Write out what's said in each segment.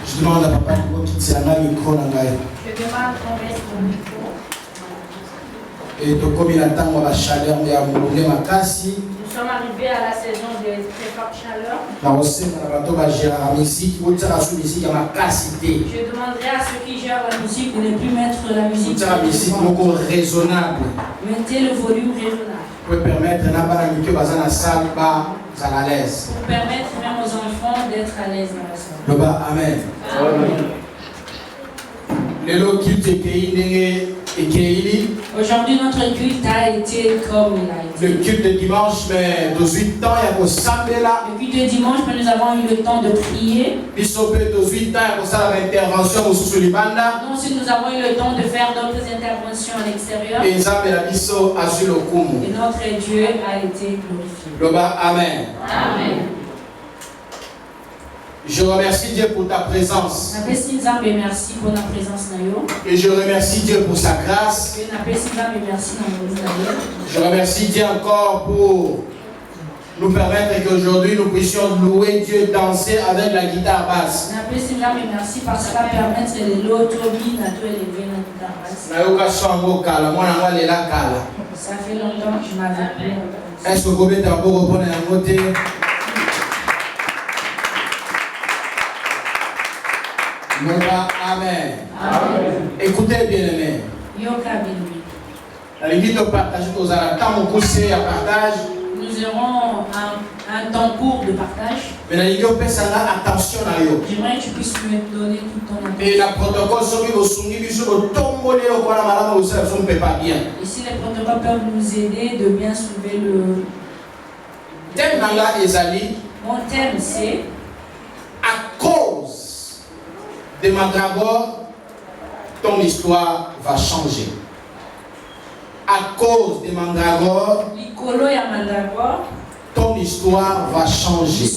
Je demande à papa de quitter un micro. Je demande qu'on reste au micro. Et comme il attend la chaleur, il y a un problème à casser. Nous sommes arrivés à la saison de très forte chaleur. Je demanderai à ceux qui gèrent la musique de ne plus mettre la musique raisonnable. Mettez le volume raisonnable. Pour permettre à l'aise. Pour permettre même aux enfants d'être à l'aise dans la salle. Amen. Amen. Aujourd'hui, notre culte a été comme il a été. Le culte de dimanche, mais 18 ans, il y a le culte de dimanche, mais nous avons eu le temps de prier. Nous aussi, nous avons eu le temps de faire d'autres interventions à l'extérieur. Et notre Dieu a été glorifié. Amen. Amen. Je remercie Dieu pour ta présence. Merci pour ta présence. Et je remercie Dieu pour sa grâce. Je remercie Dieu encore pour nous permettre qu'aujourd'hui nous puissions louer Dieu, danser avec la guitare basse. Merci parce que ça permet de l'autonomie à toi élever la guitare basse. Ça fait longtemps que je m'avais pris. Est-ce que vous pouvez d'abord reprendre la montée? Amen. Amen. Écoutez bien aimé. Nous aurons un temps court de partage. J'aimerais que tu puisses me donner tout ton attention. Et la protocole, et si les protocoles peuvent nous aider de bien soulever le thème, mon thème c'est à cause de Mandragore, ton histoire va changer. À cause de Mandragore, ton histoire va changer.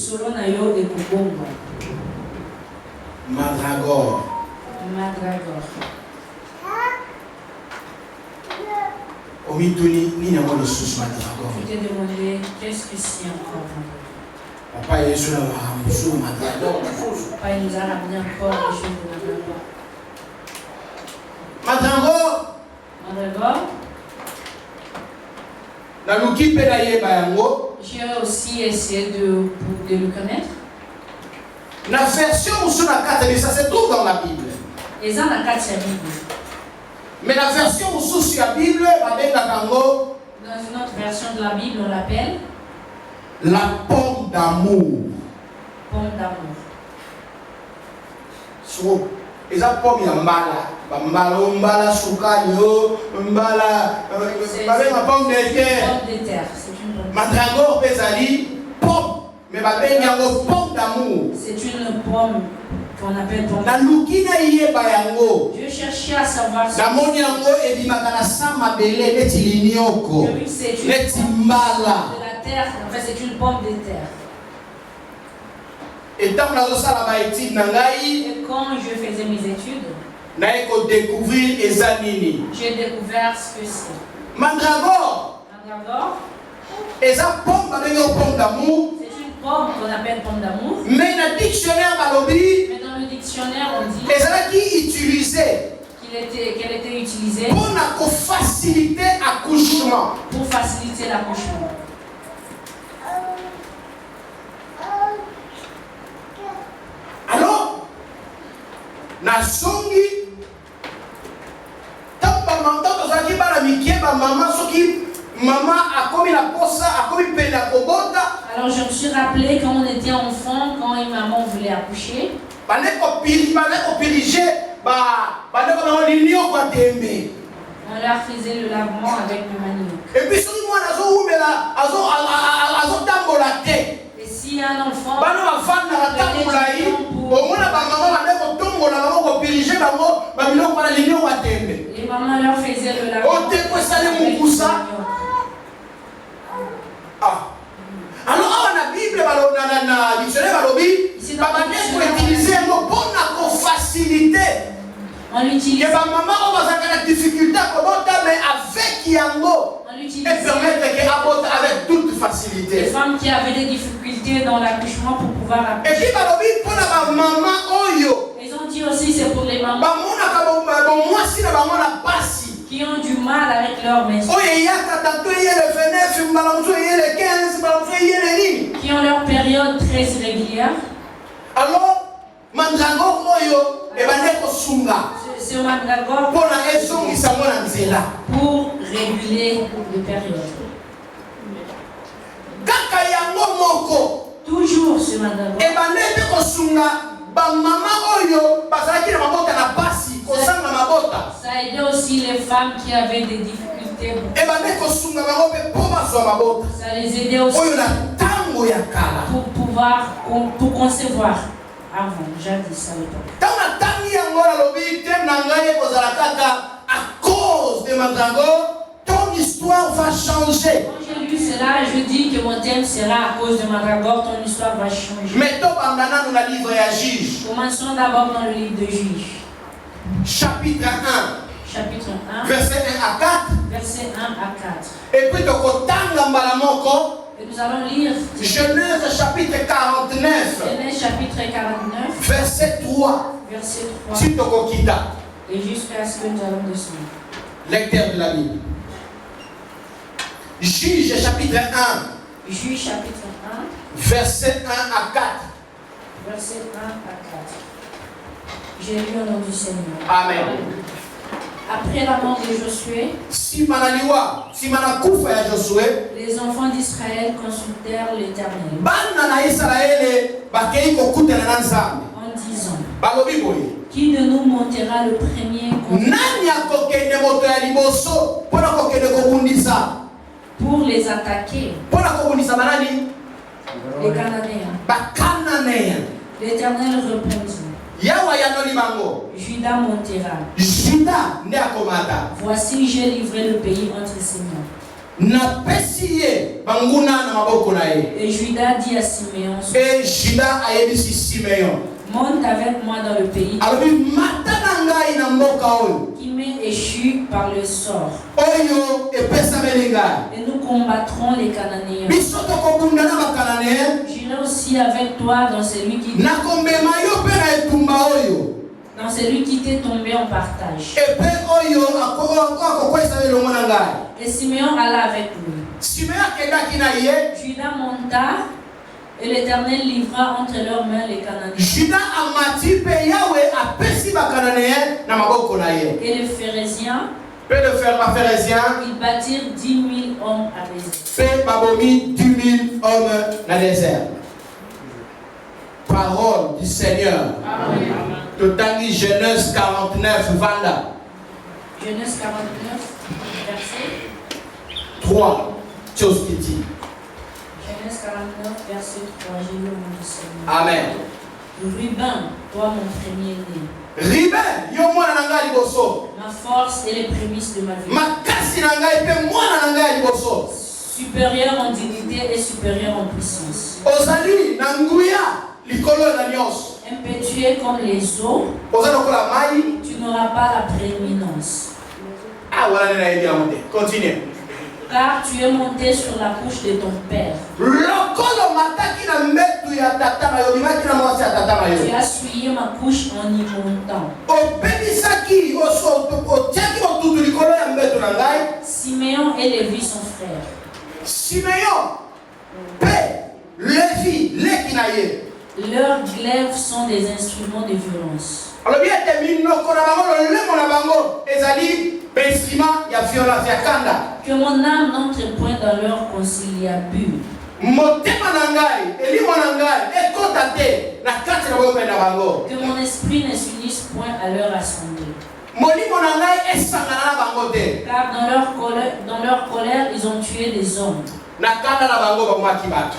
Mandragore. Omituni, ni n'avons le sous Mandragore. Je t'ai demandé qu'est-ce que c'est encore. Papa est sur Mandragore. Papa nous a ramené encore les choses de Mandragore. J'ai aussi essayé de le connaître. La version sur la carte, ça se trouve dans la Bible. Et dans la carte, c'est la Bible. Mais la version sur la Bible, dans une autre version de la Bible, on l'appelle la pomme d'amour. Pomme d'amour. Et ça pomme mbala sukanyo mbala ma pomme de terre. C'est une pomme. Mandragore pesali pomme mais ba benyango pomme d'amour. C'est une pomme qu'on appelle pomme. Na lukina yeba yango. Je cherchais à savoir na moni yango ebimaka sama bele neti linioko. Neti mbala. De la terre, en fait c'est une pomme de terre. Et quand je faisais mes études, j'ai découvert ce que c'est. Mandragore. C'est une pomme qu'on appelle pomme d'amour. Mais dans le dictionnaire, on dit qu'elle était utilisée pour faciliter l'accouchement. Pour faciliter l'accouchement. Alors, na songi maman a commis la posa, a commis peine à Alors je me suis rappelé quand on était enfant, quand une maman voulait accoucher. On leur faisait le lavement avec le manioc. Et puis et si un enfant les mamans leur faisaient le lavement avec le manioc. Alors, la Bible, dans le dictionnaire, utiliser un mot pour faciliter. On l'utilise. Maman, on va avoir la difficulté à mais avec Yango, et permettre qu'elle aborte avec toute facilité. Les femmes qui avaient des difficultés dans l'accouchement pour pouvoir accoucher. Et puis, pour la maman, ils ont dit aussi c'est pour les mamans qui ont du mal avec leur menstruation, qui ont leur période très irrégulière. Alors, c'est un mandragore pour réguler les périodes. Toujours ce mandragore. Ça aidait aussi les femmes qui avaient des difficultés. Ça les aidait aussi pour concevoir avant, jadis à l'époque. À cause de mandragore, ton histoire va changer. Quand j'ai lu cela, je dis que mon thème sera à cause de mandragore, ton histoire va changer. Commençons d'abord dans le livre de Juges. Chapitre 1. Chapitre 1. Verset 1 à 4. Verset 1 à 4. Et puis, et nous allons lire Genèse chapitre 49. Genèse chapitre 49. Verset 3. Verset 3. Et jusqu'à ce que nous allons descendre. Lecteur de la Bible. Juge chapitre 1. Juge chapitre 1. Verset 1 à 4. Verset 1 à 4. J'ai lu au nom du Seigneur. Amen. Après la mort de Josué, les enfants d'Israël consultèrent l'Éternel en disant: qui de nous montera le premier pour les attaquer? Les Cananéens. L'Éternel répondit: Juda montera. Voici, j'ai livré le pays entre ses mains. Et Juda dit à Siméon: monte avec moi dans le pays qui m'est échu par le sort. Et nous combattrons les Cananéens. J'irai aussi avec toi dans celui qui t'est tombé en partage. Et Siméon alla avec lui. Juda monta. Et l'Éternel livra entre leurs mains les Cananéens. Et les Phérésiens, ils bâtirent 10 000 hommes à Bézé. Parole du Seigneur. Amen. Genèse 49, Vanda. Genèse 49, verset 3. Genèse 49, verset 3, j'ai lu au nom du Seigneur. Amen. Ruben, toi mon premier-né. Ma force et les prémices de ma vie. Supérieur en dignité et supérieur en puissance. Impétueux comme les eaux, tu n'auras pas la prééminence. Continue. Car tu es monté sur la couche de ton père. Tu as souillé ma couche en y montant. Siméon et Lévi son frère. Siméon, Lévi, leurs glaives sont des instruments de violence. Que mon âme n'entre point dans leur conciliabule. Que mon esprit ne s'unisse point à leur assemblée. Car dans leur colère, ils ont tué des hommes.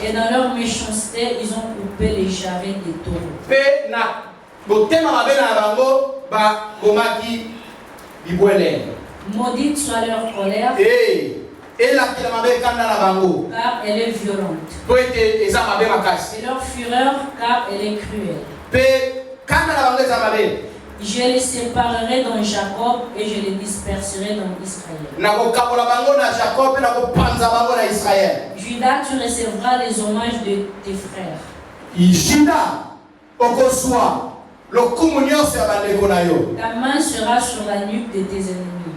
Et dans leur méchanceté, ils ont coupé les jarrets des taureaux. Maudite soit leur colère, car elle est violente. Et leur fureur, car elle est cruelle. Je les séparerai dans Jacob et je les disperserai dans Israël. Judas, tu recevras les hommages de tes frères. Ta main sera sur la nuque de tes ennemis.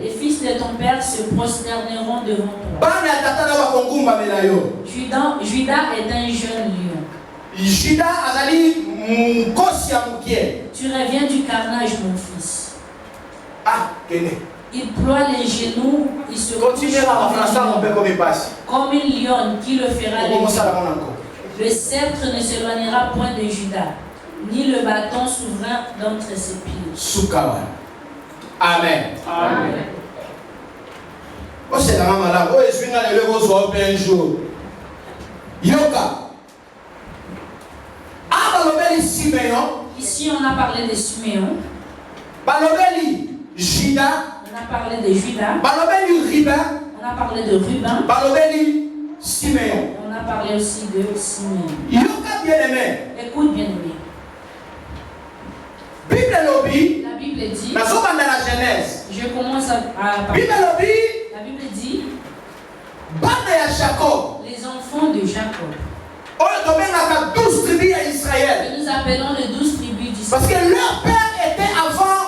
Les fils de ton père se prosterneront devant toi. Judas est un jeune lion. Tu reviens du carnage, mon fils. Il ploie les genoux, il se couche comme une lionne qui le fera lever. Le sceptre ne s'éloignera point de Judas, ni le bâton souverain d'entre ses pieds. Amen. Amen. C'est la maman Ici, on a parlé de Siméon. On a parlé de Judas. On a parlé de Ruben. On a parlé aussi de Siméon. Écoute, bien-aimé. La Bible dit. Je commence à parler. La Bible dit. Les enfants de Jacob. Que nous appelons les 12 tribus d'Israël. Parce que leur père était avant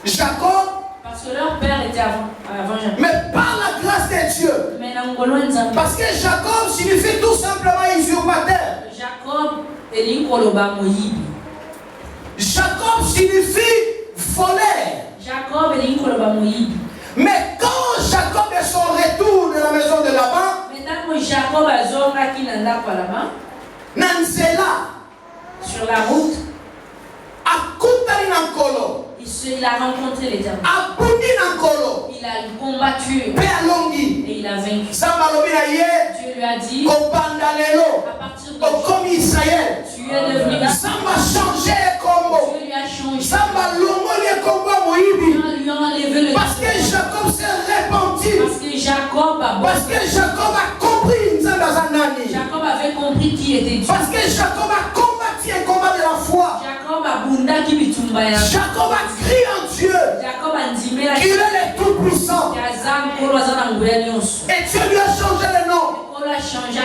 Jacob. Parce que leur père était avant Jacob. Mais par la grâce de Dieu. Parce que Jacob signifie tout simplement usurpateur. Jacob est l'Inkoloba Moïbi. Jacob signifie voleur. Jacob est l'Inkoloba Moïbi. Mais quand Jacob est son retour de la maison de Laban, Jacob a zonga qui n'anda pas là-bas. Nansela. Sur la route. Akutali nankolo. Il a rencontré l'Éternel. Abundi nankolo. Il a combattu. Pe alongi. Et il a vaincu. Sambalobina ye. Dieu lui a dit. Kopandalelo. À partir de comme Israël. Tu es devenu. Samba changer combo. Dieu lui a changé. Samba lomoli combo moibi. Lui a enlevé le. Parce que Jacob s'est repenti. Parce que Jacob a. Parce que Jacob a compris. Jacob avait compris qui était Dieu. Parce que Jacob a combattu un combat de la foi. Jacob a bunda qui bitumbaya. Jacob a crié en Dieu. Jacob a dit mais il est le tout puissant. Et Dieu lui a changé le nom.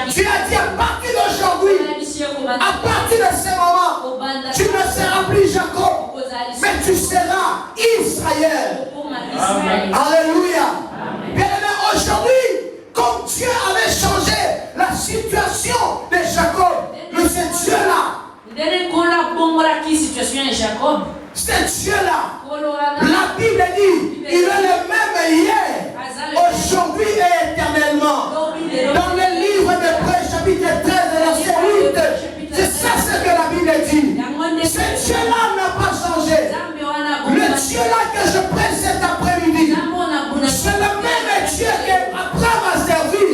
Dieu a dit à partir d'aujourd'hui, à partir de ce moment, tu ne seras plus Jacob, mais tu seras Israël. Alléluia. Bien aimé, aujourd'hui, comme Dieu avait changé la situation de Jacob, mais ce Dieu-là, c'est Dieu-là, la Bible dit, il est le même hier, aujourd'hui et éternellement. Dans le livre de Prêche, chapitre 13, verset 8, c'est ça ce que la Bible dit. Ce Dieu-là n'a pas changé. Le Dieu-là que je prêche cet après-midi, c'est le même Dieu que Abraham a servi.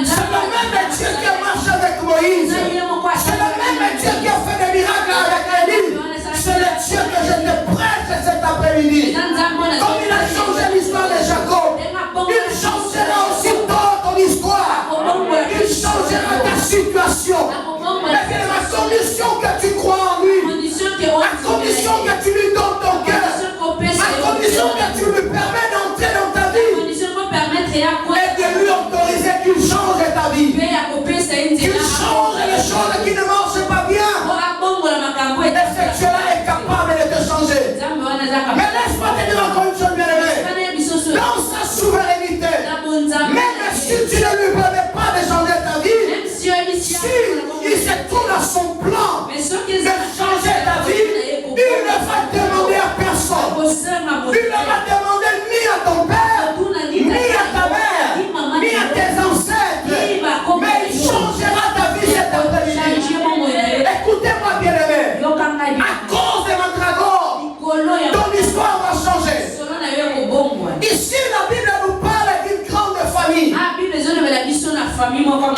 C'est le même Dieu qui marche avec Moïse. C'est le même Dieu qui a fait des miracles avec Élie. C'est le Dieu que je te prêche cet après-midi. Comme il a changé l'histoire de Jacob.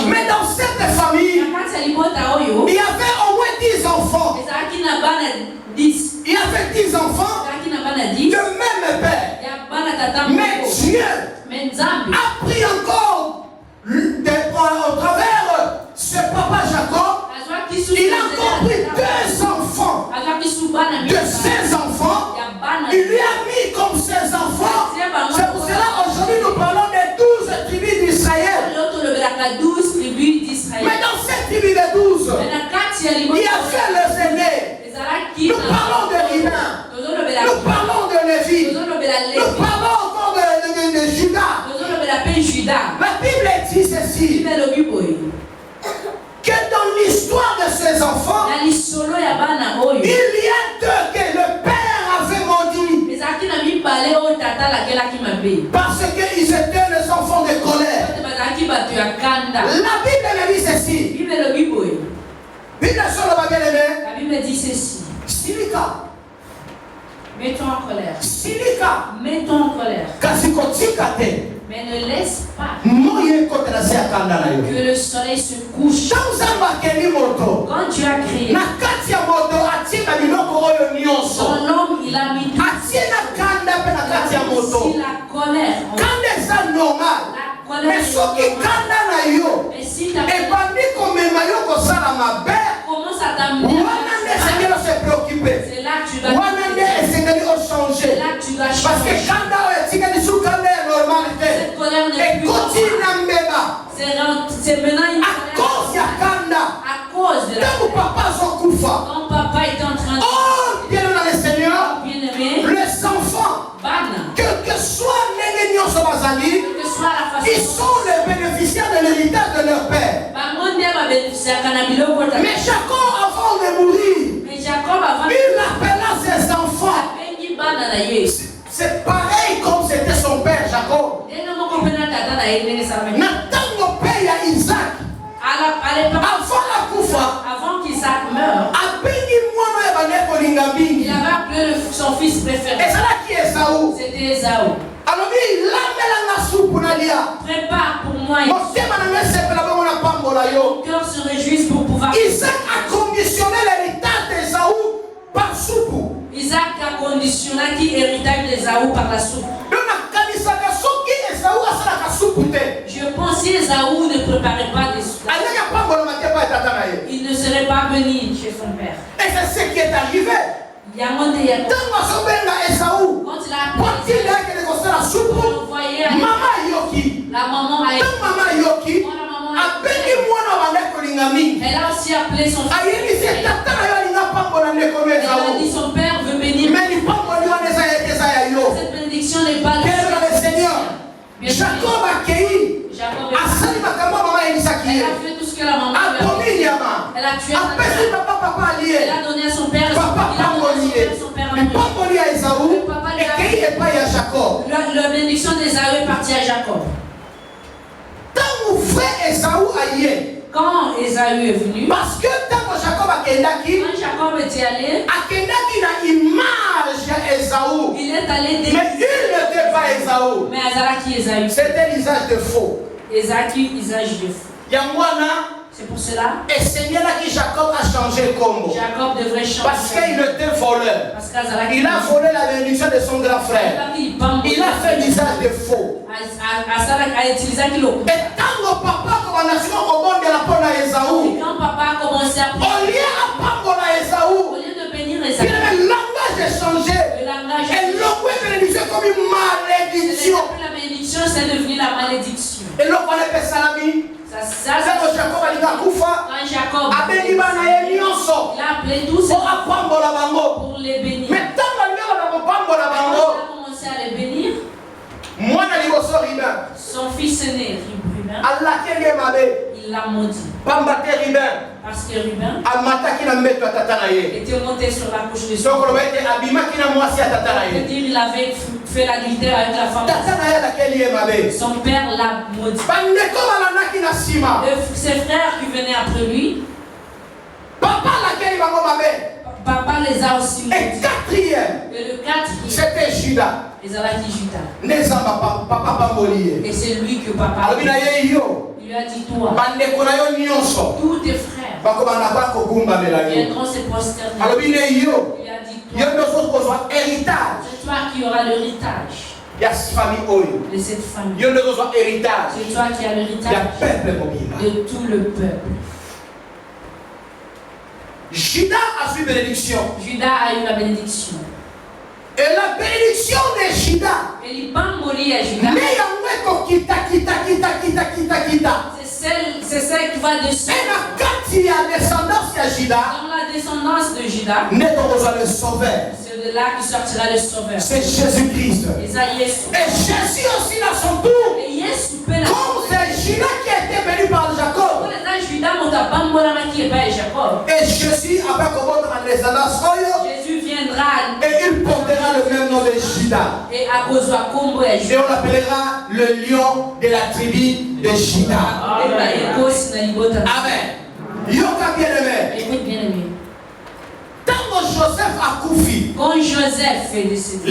Mais dans cette famille, il y avait au moins 10 enfants. Il y avait 10 enfants de même père. Mais Dieu a pris encore au travers ce papa Jacob, il a encore pris 2 enfants de ses enfants. Il lui a mis comme ses enfants. C'est pour cela aujourd'hui nous parlons des 12 tribus d'Israël. Mais dans cette tribu de 12, il y avait les aînés. Nous parlons de Rina. Nous parlons de Lévi. Nous parlons encore de Judas. La Bible dit ceci. Que dans l'histoire de ces enfants, il y a 2 que le père avait maudit. Parce qu'ils étaient les enfants de colère. La Bible dit ceci. La Bible dit ceci. Silika. Mets-toi en colère. Silika. Mets-toi en colère. Mais ne laisse pas que le soleil se couche. Quand Dieu a créé son homme, il a mis aussi la colère. Mais ce qui et si ta colère commence à t'amener, c'est là que tu dois changer. C'est là que tu dois changer. Parce que cette colère n'est plus c'est maintenant une colère à cause de la colère. Quand papa était en train de bien dans le Seigneur, bien-aimé, les enfants, quel que soit la façon, ils sont les bénéficiaires de l'héritage de leur père. Mais Jacob, avant de mourir, il appela ses enfants. C'est pareil comme c'était son père Jacob. Nathan, mon père, il y a Isaac. Avant qu'Isaac meure, il avait appelé son fils préféré. C'était Ésaü. Prépare pour moi. Mon cœur se réjouit pour pouvoir. Isaac a conditionné l'héritage d'Ésaü par soupe. Isaac a conditionné qui héritage d'Ésaü par la soupe. Je pense que Ésaü ne préparait pas des soupes. Il ne serait pas venu chez son père. Et c'est ce qui est arrivé. Quand il a la maman a elle a aussi appelé son fils. Elle a dit son père veut bénir. Cette bénédiction n'est pas le Seigneur. Jacob a accueilli. Elle a fait tout ce que la maman a fait. Elle a tué sa mère. Elle a donné à son père. La bénédiction d'Ésaü est partie à Jacob. Quand Ésaü est venu, parce que quand Jacob était allé, il est allé mais il n'était pas Ésaü. Mais Ésaü. C'était l'usage de faux. Usage de faux. C'est pour cela et c'est bien là que Jacob a changé combo. Jacob devrait changer. Parce qu'il était voleur. Il a volé la bénédiction de son grand frère. Il a fait l'usage de faux. Et quand papa commence à Ésaü, quand papa a commencé à au lieu de bénir Ésaü, le langage a changé. Et l'autre bénédiction comme une malédiction. La bénédiction, c'est devenu la malédiction. Et l'autre on appelle salami. Quand Jacob il a appelé tous ses enfants pour les bénir. Mais tant qu'il a commencé à les bénir, son fils aîné, Ruben, il l'a maudit. Parce que Ruben était monté sur la couche de son père. C'est-à-dire il avait fait l'adultère avec la femme. Son père l'a maudit. Ses frères qui venaient après lui, papa les a aussi maudits. Et quatrième, c'était Judas. Et c'est lui que papa. Il lui a dit toi, tous tes frères viendront se prosterner. Il lui a dit toi, c'est toi qui auras l'héritage de cette famille. C'est toi qui as l'héritage de tout le peuple. Judas a eu bénédiction. Judas a eu la bénédiction. Et la bénédiction de Judas. C'est celle qui va descendre. Dans la descendance de Judas, c'est de là qui sortira le sauveur. C'est Jésus-Christ. Et Jésus aussi à son tour. Comme c'est Judas qui a été béni par Jacob. Et Jésus après Jésus viendra et il portera le même nom de Judas. Et on l'appellera le lion de la tribu de Judas. Amen. Yoka bien-aimé. Écoute bien-aimé. Quand Joseph est décédé,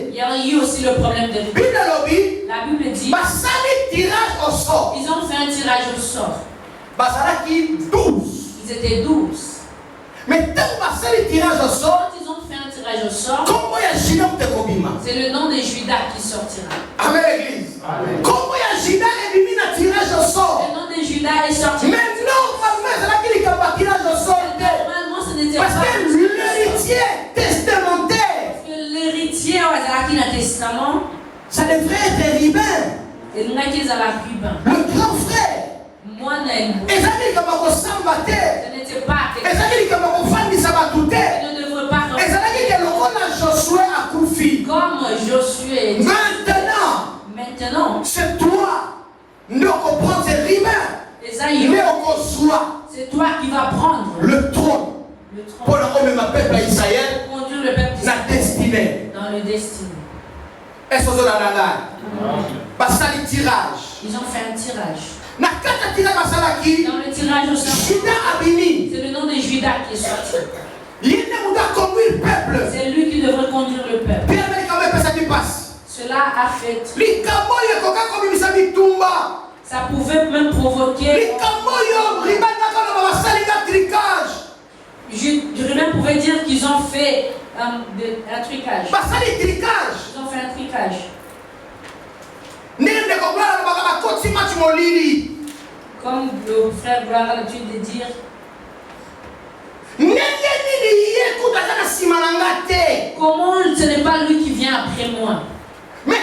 il y a eu aussi le problème de l'héritage. La Bible dit ils ont fait un tirage au sort. Ils étaient 12. Mais quand ils ont fait un tirage au sort, c'est le nom de Judas qui sortira. Amen, l'église. Comment Judas est venu dans le tirage au sort? Le nom de Judas est sorti. Mais normalement, c'est là qu'il y a un tirage au sort. Parce que l'héritier testamentaire, l'héritier au testament, ça devrait être Ribin, le grand frère. Et ça dit que ce n'était pas et ça dit que ne devrait pas et ça dit que le rôle de Josué a Koufi. Comme Josué. Maintenant, c'est toi. Nous comprenons ces Ribin. C'est toi qui vas prendre le trône. Pour le peuple d'Israël, conduire le peuple la destinée. Dans le destin. Est-ce que vous avez parce que le tirage. Ils ont fait un tirage. Dans le tirage au sort, c'est le nom de Judas qui est sorti. C'est lui qui devrait conduire le peuple. Cela a fait. Ça pouvait même provoquer. Je pouvais dire qu'ils ont fait un tricage. Ils ont fait un tricage. Comme le frère Gloire a l'habitude de dire. Comment ce n'est pas lui qui vient après moi? Mais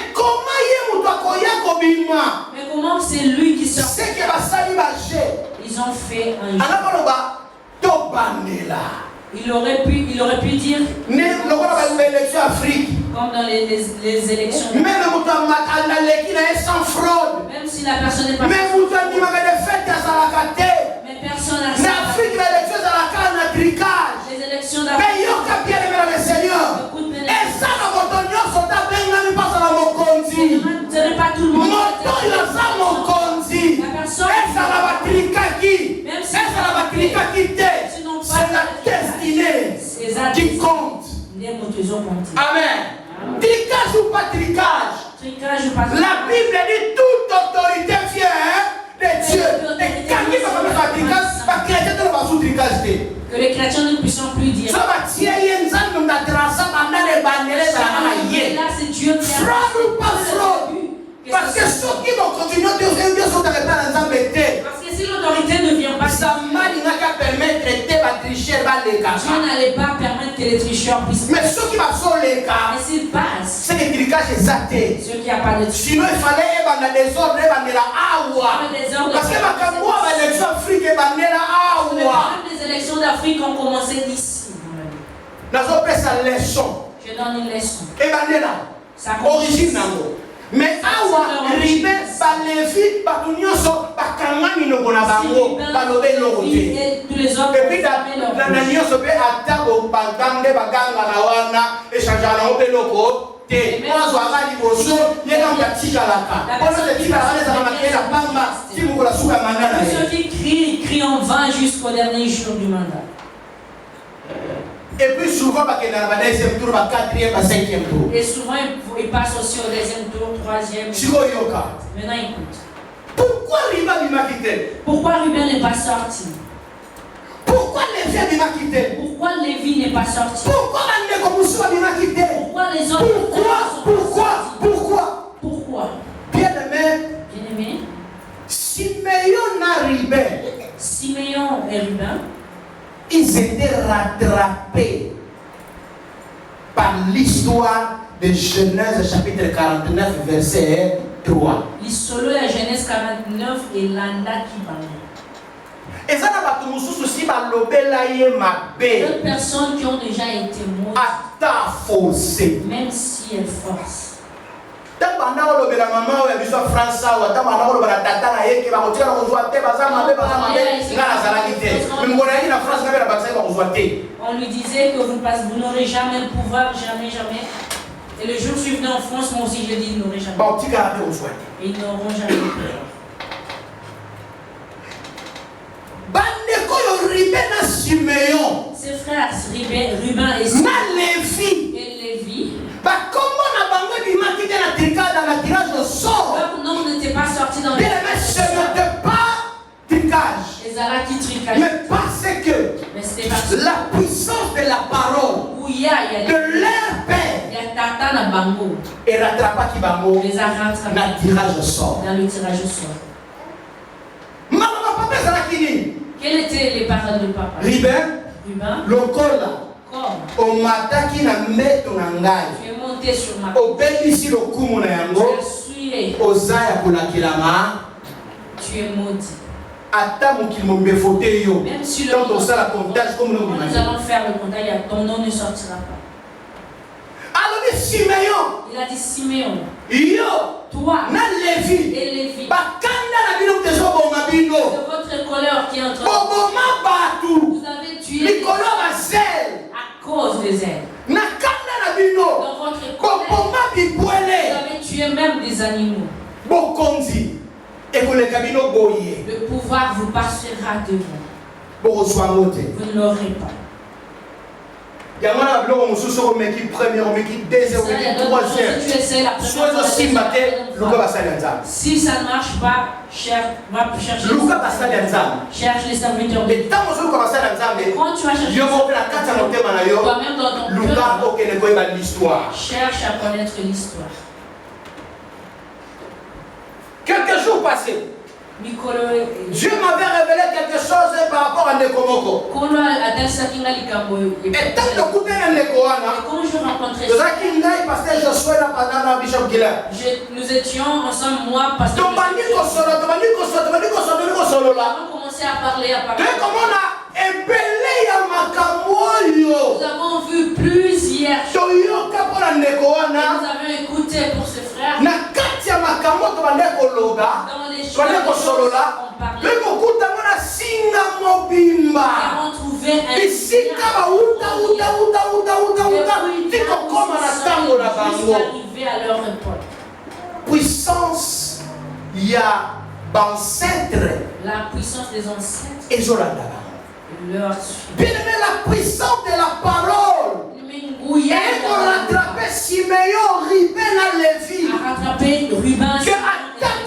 comment c'est lui qui sort? Ils ont fait un jeu. Il aurait pu dire comme dans les élections. Même sans fraude. Même si la personne n'est pas. Mais personne n'a. Les élections d'Afrique. Ce n'est pas tout le monde. C'est la destinée qui compte. Amen. Tricage ou pas tricage? La Bible dit toute autorité vient de Dieu. Que les chrétiens ne puissent plus dire. Là, c'est Dieu qui a. Fraude ou pas fraude? Parce que ceux qui vont continuer de faire Dieu sont dans le plan d'embêter. Parce que si l'autorité ne vient pas, ça n'a qu'à permettre de tricher les gars. Dieu n'allait pas permettre que les tricheurs puissent. Mais ceux qui vont les gars, mais s'ils passent, c'est des trichages exactés. Ceux qui n'ont pas de trichage. Sinon, il fallait dans des désordres, parce que les Afrique et les élections d'Afrique ont commencé d'ici. Je donne une leçon. Et origine. Mais awa ribe balevi batunyoso bakangani no bona bango balobe lokote. Et puis na nyoso pe atabo bagange baganga na wana échanger na obe loko te. Moi zo akali boso yena ngatika laka. Ono te tika la za makela pamba timu kola suka manana. Ceux qui crient en vain jusqu'au dernier jour du mandat. Et puis souvent, il y a le deuxième tour, le quatrième, le cinquième tour. Et souvent, il passe aussi au deuxième tour, troisième. Maintenant, écoute. Pourquoi pourquoi Ruben n'est pas sorti? Pourquoi Lévi m'a quitté? Pourquoi Lévi n'est pas sorti? Pourquoi m'a quitté? Pourquoi les autres? Pourquoi? Bien-aimé, Siméon et Ruben, ils étaient rattrapés par l'histoire de Genèse chapitre 49 verset 3. L'histoire de la Genèse 49 et l'anda qui parle. D'autres personnes qui ont déjà été mortes, même si elles forcent. On lui disait que vous n'aurez jamais le pouvoir, jamais. Et le jour où je suis venu en France, moi aussi je dis ils n'auront jamais. Et ils n'auront jamais le pouvoir. Ses frères Ruben et Lévi. Leur nom n'était pas sorti dans le tricage. Mais parce que la puissance de la parole de leur père et rattrapa qui bango les a rattrapés dans le tirage au sort. Quelles étaient les paroles de papa? Ruben, le col au matin qui n'a mis ton engagement. Tu es monté sur ma au bel ici le coup mon yango. Aux aya pour la kilama. Tu es maudit. Attends qu'il me faute yo. Même si quand on sait la comptage comme nous allons faire le comptage, ton nom ne sortira pas. Alors Siméon. Il a dit Siméon. Yo. Toi. Na Lévi. Et Lévi. Bakanda na bino teso bomba bino. C'est votre colère qui est en train. Bomba batu. Vous avez tué. Les colères à zèle. À cause des ailes. Na kanda na bino. Dans votre colère. Bomba bibwele. Vous avez tué même des animaux. Bokonzi. Et que les cabinets boyé. Le pouvoir vous passera devant. Vous ne l'aurez pas. Il y a un blog où on met qui première, on met qui deuxième, on met qui troisième. Si ça ne marche pas, va chercher. Cherche les serviteurs. Et tant que quand tu vas chercher, toi-même dans ton cœur, cherche à connaître l'histoire. Quelques jours passés, Dieu m'avait révélé quelque chose par rapport à Nekomoko. Et tant que couper un Nekoana, nous étions ensemble, moi, parce que nous avons commencé à parler. Nous avons vu plusieurs choses. Nous avons écouté pour ce frère. Dans les choses, on parlait. Nous avons trouvé un arrivé à leur époque. Puissance, il y a ancêtre. La puissance des ancêtres. Et leur bien aimé, la puissance de la parole. Et pour rattraper Siméon, Ruben à Lévi. A rattrapé Ruben. Que attends